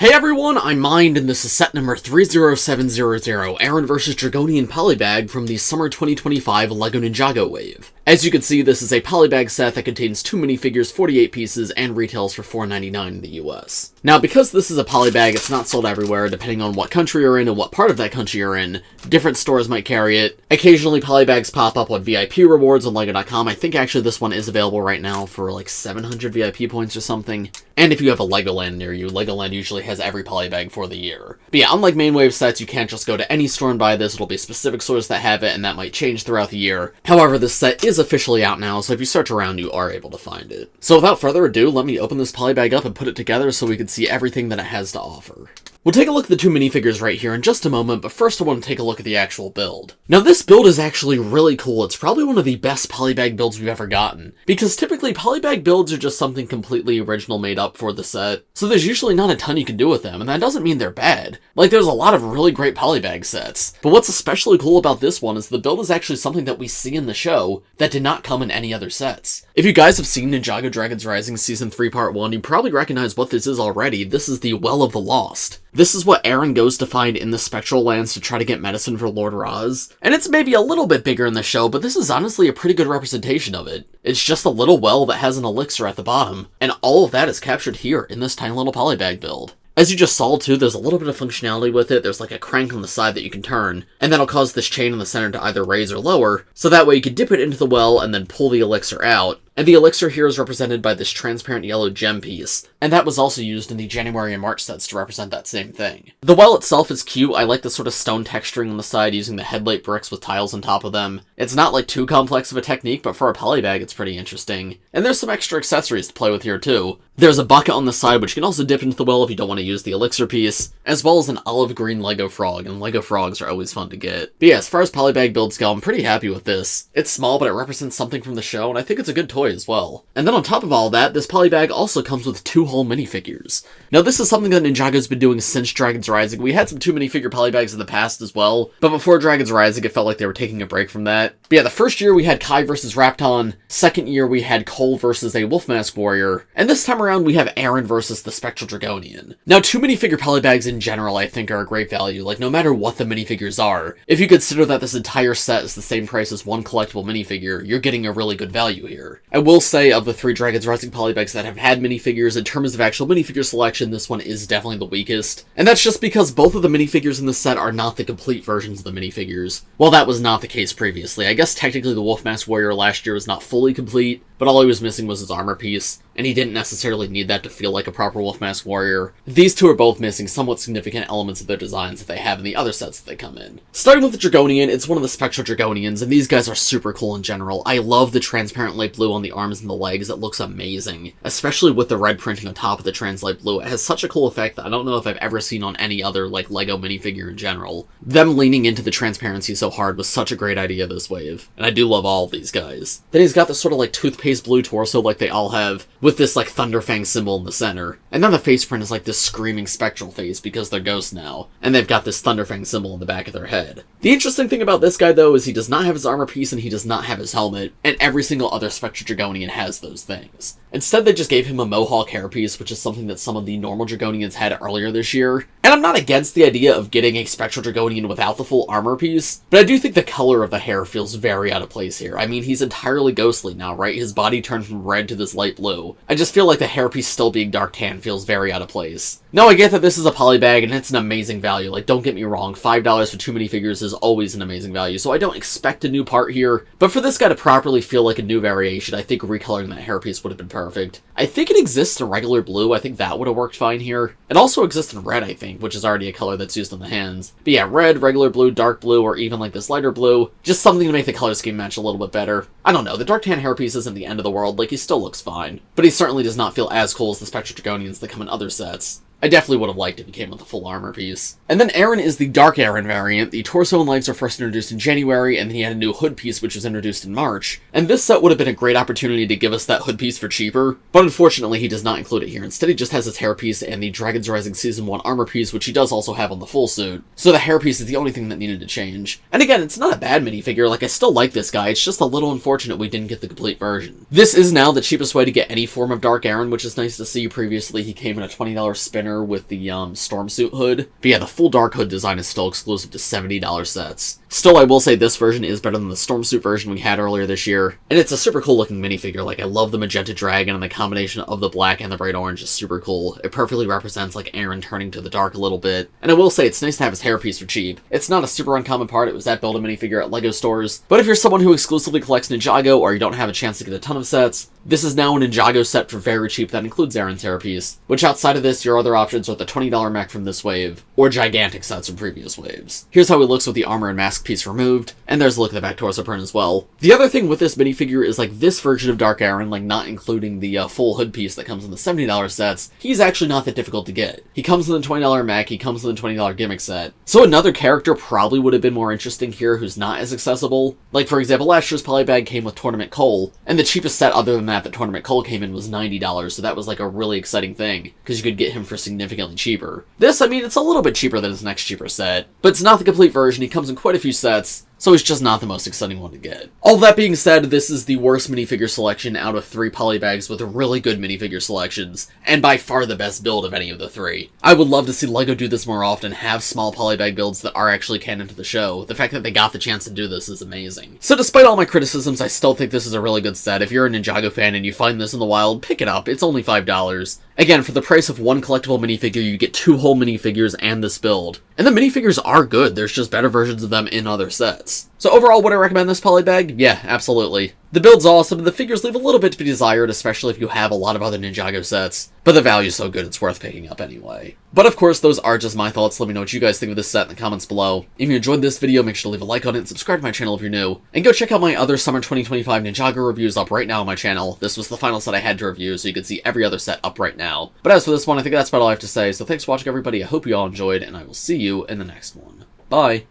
Hey everyone, I'm Mind, and this is set number 30700, Arin vs Dragonian Polybag from the Summer 2025 LEGO Ninjago wave. As you can see, this is a Polybag set that contains 2 minifigures, 48 pieces, and retails for $4.99 in the US. Now, because this is a Polybag, it's not sold everywhere, depending on what country you're in and what part of that country you're in. Different stores might carry it. Occasionally, Polybags pop up on VIP rewards on LEGO.com. I think actually this one is available right now for like 700 VIP points or something. And if you have a Legoland near you, Legoland usually has every Polybag for the year. But yeah, unlike main wave sets, you can't just go to any store and buy this. It'll be specific stores that have it, and that might change throughout the year. However, this set is officially out now, so if you search around, you are able to find it. So without further ado, let me open this Polybag up and put it together so we can see everything that it has to offer. We'll take a look at the 2 minifigures right here in just a moment, but first I want to take a look at the actual build. Now this build is actually really cool. It's probably one of the best Polybag builds we've ever gotten, because typically Polybag builds are just something completely original made up for the set, so there's usually not a ton you can do with them, and that doesn't mean they're bad. Like, there's a lot of really great Polybag sets, but what's especially cool about this one is the build is actually something that we see in the show that did not come in any other sets. If you guys have seen Ninjago Dragons Rising Season 3 Part 1, you probably recognize what this is already. This is the Well of the Lost. This is what Arin goes to find in the Spectral Lands to try to get medicine for Lord Raz. And it's maybe a little bit bigger in the show, but this is honestly a pretty good representation of it. It's just a little well that has an elixir at the bottom, and all of that is captured here in this tiny little Polybag build. As you just saw too, there's a little bit of functionality with it. There's like a crank on the side that you can turn, and that'll cause this chain in the center to either raise or lower, so that way you can dip it into the well and then pull the elixir out. And the elixir here is represented by this transparent yellow gem piece, and that was also used in the January and March sets to represent that same thing. The well itself is cute. I like the sort of stone texturing on the side using the headlight bricks with tiles on top of them. It's not like too complex of a technique, but for a Polybag it's pretty interesting. And there's some extra accessories to play with here too. There's a bucket on the side which you can also dip into the well if you don't want to use the elixir piece, as well as an olive green Lego frog, and Lego frogs are always fun to get. But yeah, as far as Polybag builds go, I'm pretty happy with this. It's small, but it represents something from the show, and I think it's a good toy as well. And then on top of all that, this Polybag also comes with 2 whole minifigures. Now this is something that Ninjago's been doing since Dragons Rising. We had some 2 minifigure Polybags in the past as well, but before Dragons Rising it felt like they were taking a break from that. But yeah, the first year we had Kai versus Rapton, second year we had Cole versus a Wolfmask Warrior, and this time around we have Arin versus the Spectral Dragonian. Now 2 minifigure Polybags in general I think are a great value, like no matter what the minifigures are. If you consider that this entire set is the same price as one collectible minifigure, you're getting a really good value here. I will say, of the 3 Dragons Rising Polybags that have had minifigures, in terms of actual minifigure selection, this one is definitely the weakest. And that's just because both of the minifigures in this set are not the complete versions of the minifigures. Well, that was not the case previously. I guess technically the Wolfmask Warrior last year was not fully complete, but all he was missing was his armor piece, and he didn't necessarily need that to feel like a proper Wolfmask Warrior. These 2 are both missing somewhat significant elements of their designs that they have in the other sets that they come in. Starting with the Dragonian, it's one of the Spectral Dragonians, and these guys are super cool in general. I love the transparent light blue on the arms and the legs. It looks amazing, especially with the red printing on top of the trans light blue. It has such a cool effect that I don't know if I've ever seen on any other like LEGO minifigure in general. Them leaning into the transparency so hard was such a great idea this wave, and I do love all of these guys. Then he's got this sort of like toothpaste blue torso like they all have, with this like Thunderfang symbol in the center. And then the face print is like this screaming spectral face because they're ghosts now, and they've got this Thunderfang symbol in the back of their head. The interesting thing about this guy though is he does not have his armor piece and he does not have his helmet, and every single other Spectral Dragonian has those things. Instead, they just gave him a mohawk hairpiece, which is something that some of the normal Dragonians had earlier this year. And I'm not against the idea of getting a Spectral Dragonian without the full armor piece, but I do think the color of the hair feels very out of place here. I mean, he's entirely ghostly now, right? His body turned from red to this light blue. I just feel like the hairpiece still being dark tan feels very out of place. Now, I get that this is a Polybag, and it's an amazing value. Like, don't get me wrong, $5 for 2 minifigures is always an amazing value, so I don't expect a new part here. But for this guy to properly feel like a new variation, I think recoloring that hairpiece would have been perfect. I think it exists in regular blue. I think that would have worked fine here. It also exists in red, I think, which is already a color that's used on the hands. But yeah, red, regular blue, dark blue, or even like this lighter blue. Just something to make the color scheme match a little bit better. I don't know, the dark tan hairpiece isn't the end of the world, like he still looks fine. But he certainly does not feel as cool as the Spectral Dragonians that come in other sets. I definitely would have liked if he came with a full armor piece. And then Arin is the Dark Arin variant. The torso and legs are first introduced in January, and then he had a new hood piece which was introduced in March. And this set would have been a great opportunity to give us that hood piece for cheaper, but unfortunately he does not include it here. Instead he just has his hairpiece and the Dragons Rising Season 1 armor piece, which he does also have on the full suit. So the hairpiece is the only thing that needed to change. And again, it's not a bad minifigure, like I still like this guy, it's just a little unfortunate we didn't get the complete version. This is now the cheapest way to get any form of Dark Arin, which is nice to see. Previously he came in a $20 spinner liner with the storm suit hood. But yeah, the full dark hood design is still exclusive to $70 sets. Still, I will say this version is better than the storm suit version we had earlier this year, and it's a super cool looking minifigure. Like, I love the magenta dragon, and the combination of the black and the bright orange is super cool. It perfectly represents, like, Arin turning to the dark a little bit. And I will say, it's nice to have his hairpiece for cheap. It's not a super uncommon part, it was at Build-A-Minifigure at LEGO stores. But if you're someone who exclusively collects Ninjago, or you don't have a chance to get a ton of sets, this is now a Ninjago set for very cheap that includes Arin's hairpiece. Which, outside of this, your other options are the $20 mech from this wave, or gigantic sets from previous waves. Here's how he looks with the armor and mask piece removed, and there's a look at the back torso print as well. The other thing with this minifigure is, like, this version of Dark Arin, like, not including the full hood piece that comes in the $70 sets, he's actually not that difficult to get. He comes in the $20 mech, he comes in the $20 gimmick set. So another character probably would have been more interesting here who's not as accessible. Like, for example, last year's Polybag came with Tournament Cole, and the cheapest set other than that Tournament Cole came in was $90, so that was like a really exciting thing, because you could get him for significantly cheaper. This, I mean, it's a little bit cheaper than his next cheaper set, but it's not the complete version. He comes in quite a few sets, so it's just not the most exciting one to get. All that being said, this is the worst minifigure selection out of 3 Polybags with really good minifigure selections, and by far the best build of any of the 3. I would love to see LEGO do this more often, have small Polybag builds that are actually canon to the show. The fact that they got the chance to do this is amazing. So despite all my criticisms, I still think this is a really good set. If you're a Ninjago fan and you find this in the wild, pick it up. It's only $5. Again, for the price of 1 collectible minifigure, you get 2 whole minifigures and this build. And the minifigures are good, there's just better versions of them in other sets. So overall, would I recommend this Polybag? Yeah, absolutely. The build's awesome, and the figures leave a little bit to be desired, especially if you have a lot of other Ninjago sets, but the value's so good it's worth picking up anyway. But of course, those are just my thoughts. Let me know what you guys think of this set in the comments below. If you enjoyed this video, make sure to leave a like on it and subscribe to my channel if you're new. And go check out my other Summer 2025 Ninjago reviews up right now on my channel. This was the final set I had to review, so you can see every other set up right now. But as for this one, I think that's about all I have to say, so thanks for watching everybody, I hope you all enjoyed, and I will see you in the next one. Bye!